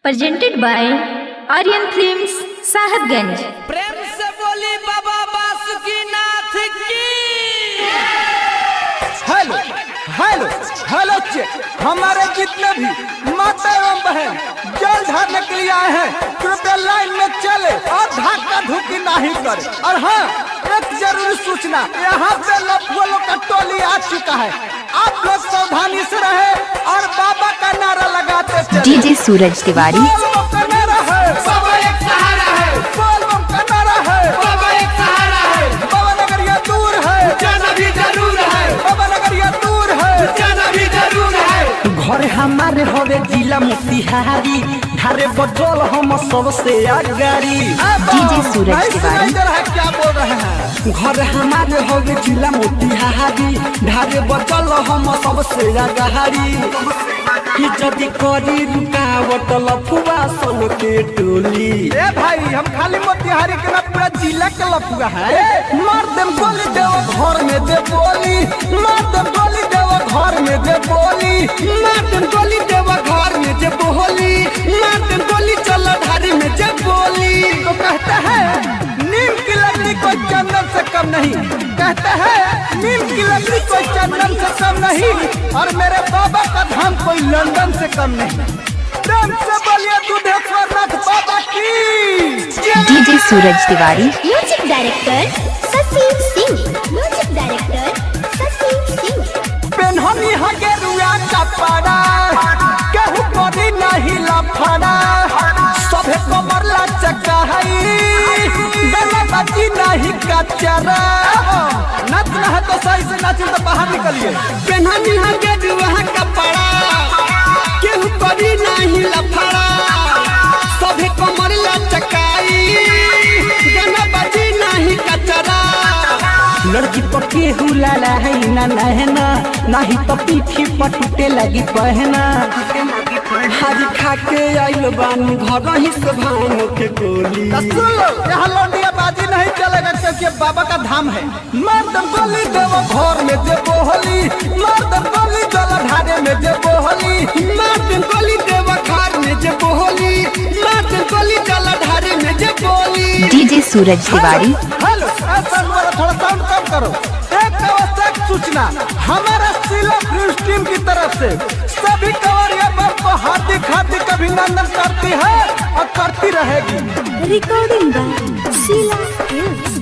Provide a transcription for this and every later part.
presented by Aryan Films, Sahadganj। प्रेम से बोली बाबा बासुकीनाथ की। हेलो हेलो हेलो चेक, हमारे जितने भी माता एवं बहन जल ढारने के लिए आए हैं कृपया लाइन में चले और धक्का धुकी नहीं करे। और हाँ, एक जरूरी सूचना, यहाँ पे लफुओं का टोली आ चुका है, आप लोग सावधानी से रहे और बाबा का नारा लगाते चले। डीजे सूरज तिवारी, बोल का नारा है, बाबा एक सहारा है, बोल का नारा है, बाबा एक सहारा है, बाबा नगर यह दूर है, जाना भी जरूर है, बाबा नगर यह दूर है, जाना भी जरूर है। घर हमारे हवे जिला मोतिहारी, धारे बजल हम सबसे अगाड़ी। डीजे सूरज तिवारी, क्या बोल रहे हैं? घर हमारे हवे जिला मोतिहारी, धारे बजल हम सबसे अगाड़ी। जदि करी रुकावट लफुआ सन के टोली। ए भाई, हम खाली मोतिहारी के ना पूरा जिला के लफुआ है। मार देम गोली देव घर में दे बोली, मार देम गोली देव घर में दे बोली, मार देम गोली देव घर में दे बोली, मार देम गोली चल धारी में दे बोली। तो कहते हैं नीम की लकड़ी कोई चंदन से कम नहीं, कहते हैं नीम की लकड़ी कोई चंदन से कम नहीं, और मेरे बाबा का धाम कोई लंदन से कम नहीं। प्रेम से बोलिए दुधेश्वर नाथ बाबा की। DJ Suraj Tiwari, music director Shashi Singh, music director Shashi Singh. पेन्हनी हगे रुआ कपड़ा, केहू करी नहीं लफड़ा, सभे कमर लचका है, गला बाजी नहीं कचरा। नाचना है तो सही से नाचिए, तो बाहर निकलिए। पेन्हनी हगे रुआ कपड़ा, केहू करी नहीं लफड़ा, सभे कमर लचकाई, गला बाजी नहीं कचरा। लड़की पर केहू लाला है ना नहना, नहीं तो पीठी पर टूटे लगी पहना। हरी खा के आइल बानी घर ही से भानो के गोली। यहाँ लौंडिया बाजी नहीं चलेगा, क्योंकि बाबा का धाम है। मर्दम गोली देव घर में दे बोली, मर्दम गोली जल ढारे में दे बोली, मर्दम गोली देव घर में दे बोली, मर्दम गोली जल ढारे में दे बोली। डीजे सूरज तिवारी, हेलो, थोड़ा साउंड कम करो। एक आवश्यक सूचना, हमारा सिला न्यूज टीम की तरफ से सभी कंवरिया को हार्दिक हार्दिक अभिनंदन करती है और करती रहेगी। Recording by Sheela films,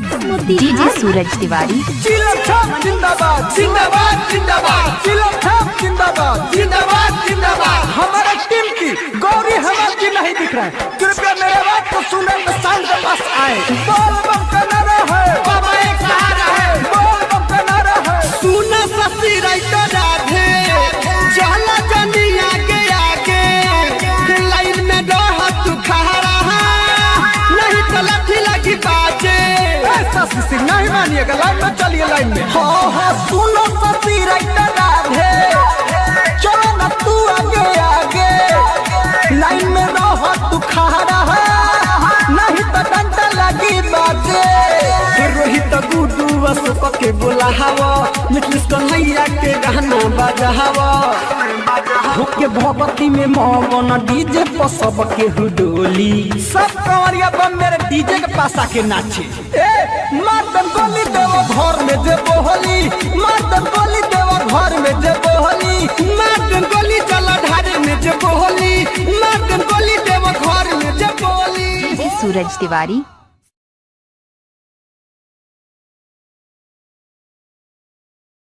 DJ Suraj Tiwari, चिलम छाप जिंदाबाद, जिंदाबाद जिंदाबाद, चिलम छाप जिंदाबाद, जिंदाबाद जिंदाबाद। हमारे टीम की गौरी हेमंत जी नहीं दिख रहे, कृपया मेरे बात को सुनने में साउंड के पास आए। बोल बम का नारा है, बाबा एक सहारा है, बोल बम का नारा है। सुना शशि राइटर राधे, जाला जनी आगे आगे, लाइन में रह तू खड़ा, नहीं तो लाठी लगी बाजे। ऐसा सिसी नहीं मानिएगा, लाइन में चलिए, लाइन में। हाँ हाँ, सुनो शशि राइटर राधे, चलो ना तू आगे आगे, लाइन में रह तू खड़ा, नहीं तो डंडा लगी बाजे। रोहित गुडू अशोक के बोलावा, निकलिस कन्हैया के गाना बजावा, होके भगवती में मगन डीजे पर सब के हुडोली। सब कंवरिया बम मेरे डीजे के पास आके नाचे। मर्दन गोली देव घर में दे बोली, मर्दन गोली देव घर में दे बोली, मर्दन गोली चल ढारे में दे बोली, मर्दन गोली देव घर में दे बोली। डीजे सूरज तिवारी,